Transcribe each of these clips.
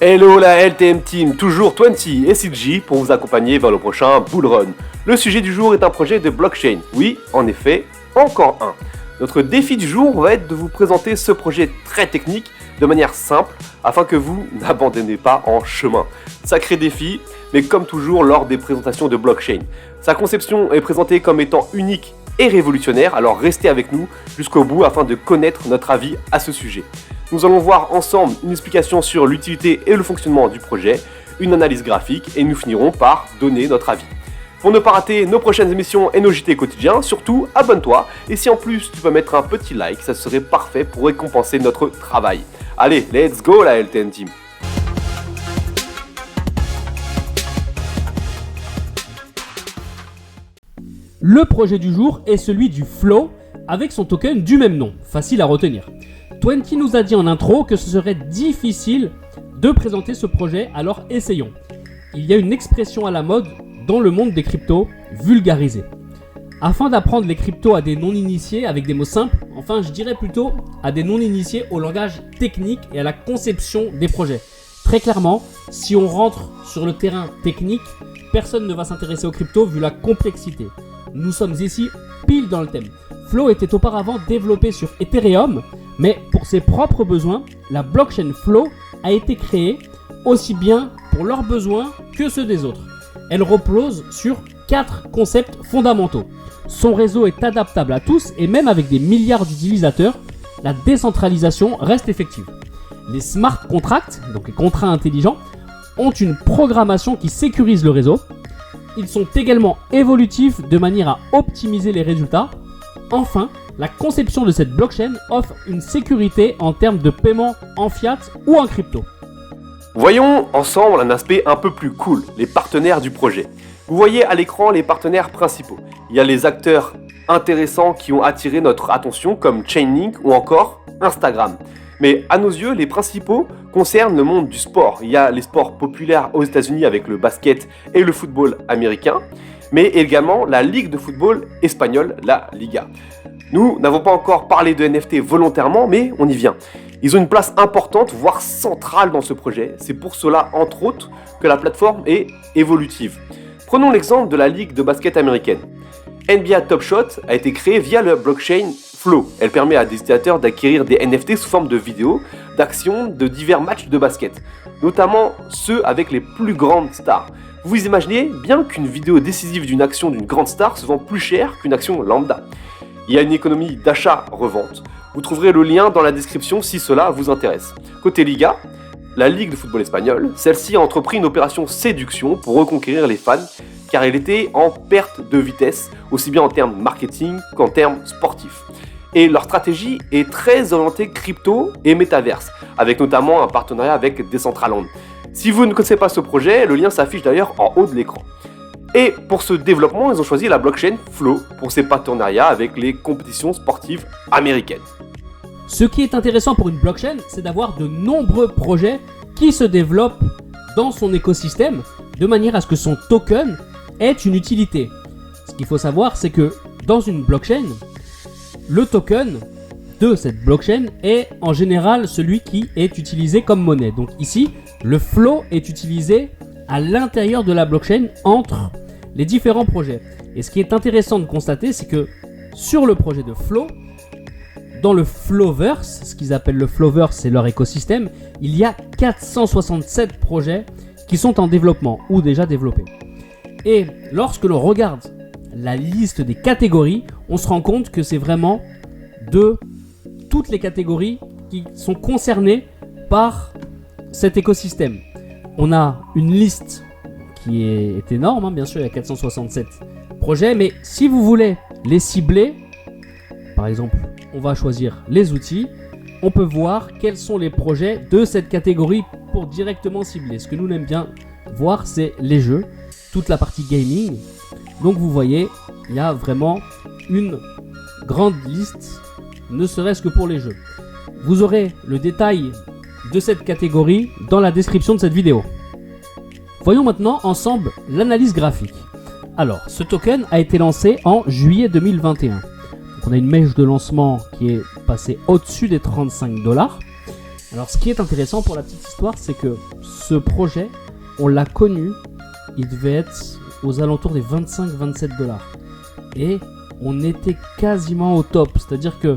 Hello la LTM Team, toujours 20 et CG pour vous accompagner vers le prochain Bull Run. Le sujet du jour est un projet de blockchain. Oui, en effet, encore un. Notre défi du jour va être de vous présenter ce projet très technique de manière simple afin que vous n'abandonnez pas en chemin. Sacré défi, mais comme toujours lors des présentations de blockchain. Sa conception est présentée comme étant unique et révolutionnaire, alors restez avec nous jusqu'au bout afin de connaître notre avis à ce sujet. Nous allons voir ensemble une explication sur l'utilité et le fonctionnement du projet, une analyse graphique et nous finirons par donner notre avis. Pour ne pas rater nos prochaines émissions et nos JT quotidiens, surtout abonne-toi et si en plus tu peux mettre un petit like, ça serait parfait pour récompenser notre travail. Allez, let's go la LTN Team. Le projet du jour est celui du Flow avec son token du même nom, facile à retenir. 20 nous a dit en intro que ce serait difficile de présenter ce projet, alors essayons. Il y a une expression à la mode dans le monde des cryptos, vulgarisée. Afin d'apprendre les cryptos à des non-initiés avec des mots simples, enfin je dirais plutôt à des non-initiés au langage technique et à la conception des projets. Très clairement, si on rentre sur le terrain technique, personne ne va s'intéresser aux cryptos vu la complexité. Nous sommes ici pile dans le thème. Flow était auparavant développé sur Ethereum, mais pour ses propres besoins, la blockchain Flow a été créée aussi bien pour leurs besoins que ceux des autres. Elle repose sur 4 concepts fondamentaux. Son réseau est adaptable à tous et même avec des milliards d'utilisateurs, la décentralisation reste effective. Les smart contracts, donc les contrats intelligents, ont une programmation qui sécurise le réseau. Ils sont également évolutifs de manière à optimiser les résultats. Enfin, la conception de cette blockchain offre une sécurité en termes de paiement en fiat ou en crypto. Voyons ensemble un aspect un peu plus cool, les partenaires du projet. Vous voyez à l'écran les partenaires principaux. Il y a les acteurs intéressants qui ont attiré notre attention comme Chainlink ou encore Instagram. Mais à nos yeux, les principaux concernent le monde du sport. Il y a les sports populaires aux États-Unis avec le basket et le football américain, mais également la ligue de football espagnole, la Liga. Nous n'avons pas encore parlé de NFT volontairement, mais on y vient. Ils ont une place importante, voire centrale dans ce projet. C'est pour cela, entre autres, que la plateforme est évolutive. Prenons l'exemple de la ligue de basket américaine. NBA Top Shot a été créée via le blockchain Flow. Elle permet à des utilisateurs d'acquérir des NFT sous forme de vidéos, d'actions de divers matchs de basket, notamment ceux avec les plus grandes stars. Vous imaginez bien qu'une vidéo décisive d'une action d'une grande star se vend plus cher qu'une action lambda. Il y a une économie d'achat-revente. Vous trouverez le lien dans la description si cela vous intéresse. Côté Liga, la Ligue de football espagnole, celle-ci a entrepris une opération séduction pour reconquérir les fans car elle était en perte de vitesse, aussi bien en termes marketing qu'en termes sportifs. Et leur stratégie est très orientée crypto et métaverse, avec notamment un partenariat avec Decentraland. Si vous ne connaissez pas ce projet, le lien s'affiche d'ailleurs en haut de l'écran. Et pour ce développement, ils ont choisi la blockchain Flow pour ses partenariats avec les compétitions sportives américaines. Ce qui est intéressant pour une blockchain, c'est d'avoir de nombreux projets qui se développent dans son écosystème de manière à ce que son token ait une utilité. Ce qu'il faut savoir, c'est que dans une blockchain, le token de cette blockchain est en général celui qui est utilisé comme monnaie. Donc ici, le flow est utilisé à l'intérieur de la blockchain entre les différents projets. Et ce qui est intéressant de constater, c'est que sur le projet de Flow, dans le Flowverse, ce qu'ils appellent le Flowverse, c'est leur écosystème, il y a 467 projets qui sont en développement ou déjà développés. Et lorsque l'on regarde la liste des catégories, on se rend compte que c'est vraiment de toutes les catégories qui sont concernées par cet écosystème. On a une liste qui est énorme, bien sûr, il y a 467 projets, mais si vous voulez les cibler, par exemple, on va choisir les outils, on peut voir quels sont les projets de cette catégorie pour directement cibler. Ce que nous on aime bien voir, c'est les jeux, toute la partie gaming. Donc vous voyez, il y a vraiment une grande liste, ne serait-ce que pour les jeux. Vous aurez le détail de cette catégorie dans la description de cette vidéo. Voyons maintenant ensemble l'analyse graphique. Alors, ce token a été lancé en juillet 2021. Donc, on a une mèche de lancement qui est passée au-dessus des $35. Alors, ce qui est intéressant pour la petite histoire, c'est que ce projet, on l'a connu, il devait être aux alentours des 25-27 $. Et on était quasiment au top. C'est-à-dire que,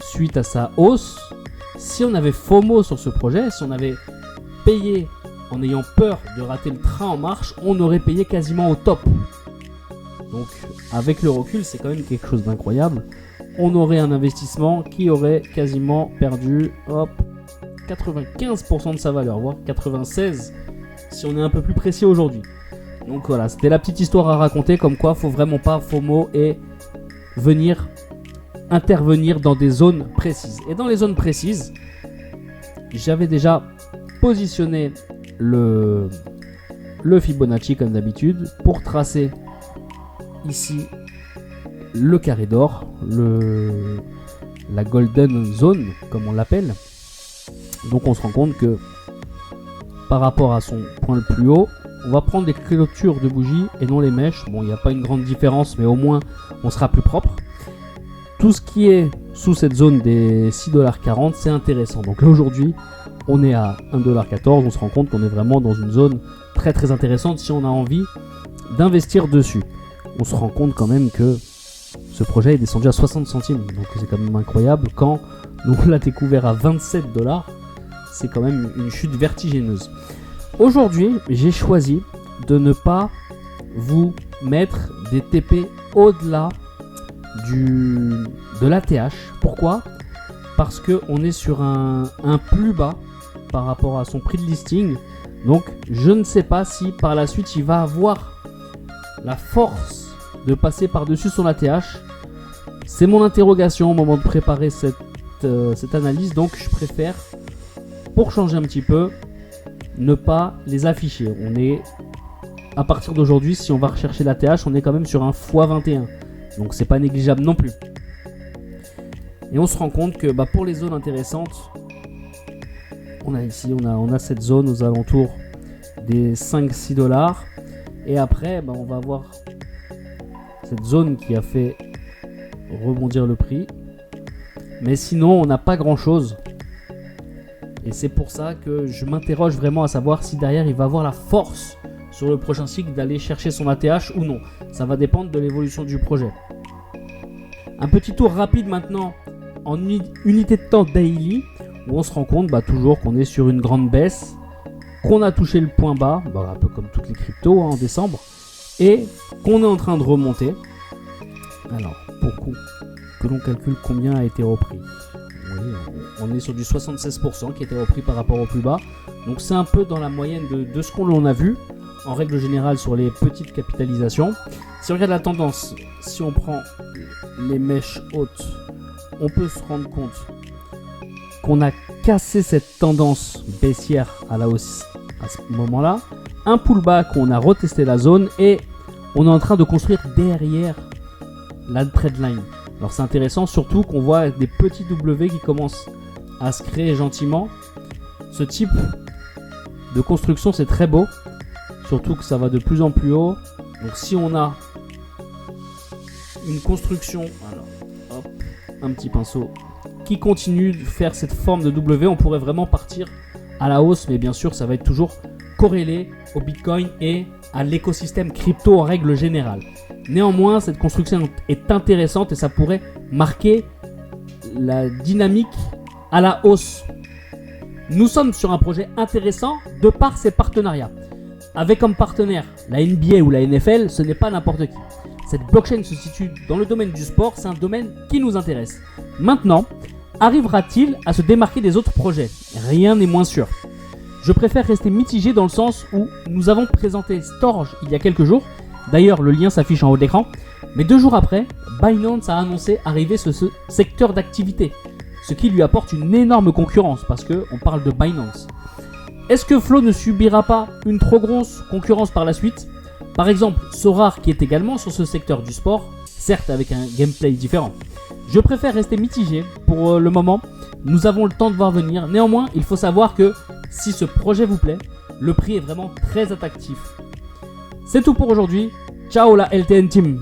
suite à sa hausse, si on avait FOMO sur ce projet, si on avait payé en ayant peur de rater le train en marche, on aurait payé quasiment au top. Donc, avec le recul, c'est quand même quelque chose d'incroyable. On aurait un investissement qui aurait quasiment perdu 95% de sa valeur, voire 96% si on est un peu plus précis aujourd'hui. Donc voilà, c'était la petite histoire à raconter, comme quoi faut vraiment pas FOMO et intervenir dans des zones précises. Et dans les zones précises, j'avais déjà positionné le Fibonacci comme d'habitude pour tracer ici le carré d'or, la golden zone comme on l'appelle. Donc on se rend compte que par rapport à son point le plus haut, on va prendre des clôtures de bougies et non les mèches. Bon, il n'y a pas une grande différence, mais au moins on sera plus propre. Tout ce qui est sous cette zone des 6,40 $, c'est intéressant. Donc là aujourd'hui, on est à 1,14 $. On se rend compte qu'on est vraiment dans une zone très très intéressante si on a envie d'investir dessus. On se rend compte quand même que ce projet est descendu à 60 centimes. Donc c'est quand même incroyable. Quand on l'a découvert à 27 $, c'est quand même une chute vertigineuse. Aujourd'hui, j'ai choisi de ne pas vous mettre des TP au-delà de l'ATH. Pourquoi ? Parce qu'on est sur un plus bas par rapport à son prix de listing. Donc, je ne sais pas si par la suite, il va avoir la force de passer par-dessus son ATH. C'est mon interrogation au moment de préparer cette analyse. Donc, je préfère, pour changer un petit peu, ne pas les afficher. On est, à partir d'aujourd'hui, si on va rechercher l'ATH, on est quand même sur un x21. Donc c'est pas négligeable non plus. Et on se rend compte que pour les zones intéressantes, on a ici, on a cette zone aux alentours des 5-6 $. Et après, on va avoir cette zone qui a fait rebondir le prix. Mais sinon, on n'a pas grand chose. Et c'est pour ça que je m'interroge vraiment à savoir si derrière il va avoir la force sur le prochain cycle d'aller chercher son ATH ou non. Ça va dépendre de l'évolution du projet. Un petit tour rapide maintenant en unité de temps daily, où on se rend compte toujours qu'on est sur une grande baisse, qu'on a touché le point bas, un peu comme toutes les cryptos en décembre, et qu'on est en train de remonter. Alors, pour que l'on calcule combien a été repris. Oui, on est sur du 76% qui a été repris par rapport au plus bas. Donc c'est un peu dans la moyenne de ce qu'on a vu en règle générale sur les petites capitalisations. Si on regarde la tendance, si on prend les mèches hautes, on peut se rendre compte qu'on a cassé cette tendance baissière à la hausse à ce moment-là. Un pullback, on a retesté la zone et on est en train de construire derrière la trendline. Alors c'est intéressant surtout qu'on voit des petits W qui commencent à se créer gentiment. Ce type de construction c'est très beau, surtout que ça va de plus en plus haut. Donc si on a une construction, alors hop, un petit pinceau, qui continue de faire cette forme de W, on pourrait vraiment partir à la hausse, mais bien sûr ça va être toujours corrélé au Bitcoin et à l'écosystème crypto en règle générale. Néanmoins, cette construction est intéressante et ça pourrait marquer la dynamique à la hausse. Nous sommes sur un projet intéressant de par ses partenariats. Avec comme partenaire la NBA ou la NFL, ce n'est pas n'importe qui. Cette blockchain se situe dans le domaine du sport, c'est un domaine qui nous intéresse. Maintenant, arrivera-t-il à se démarquer des autres projets ? Rien n'est moins sûr. Je préfère rester mitigé dans le sens où nous avons présenté Storj il y a quelques jours. D'ailleurs, le lien s'affiche en haut de l'écran. Mais 2 jours après, Binance a annoncé arriver ce secteur d'activité. Ce qui lui apporte une énorme concurrence parce qu'on parle de Binance. Est-ce que Flow ne subira pas une trop grosse concurrence par la suite ? Par exemple, Sorare qui est également sur ce secteur du sport, certes avec un gameplay différent. Je préfère rester mitigé pour le moment. Nous avons le temps de voir venir. Néanmoins, il faut savoir que si ce projet vous plaît, le prix est vraiment très attractif. C'est tout pour aujourd'hui. Ciao la LTN Team.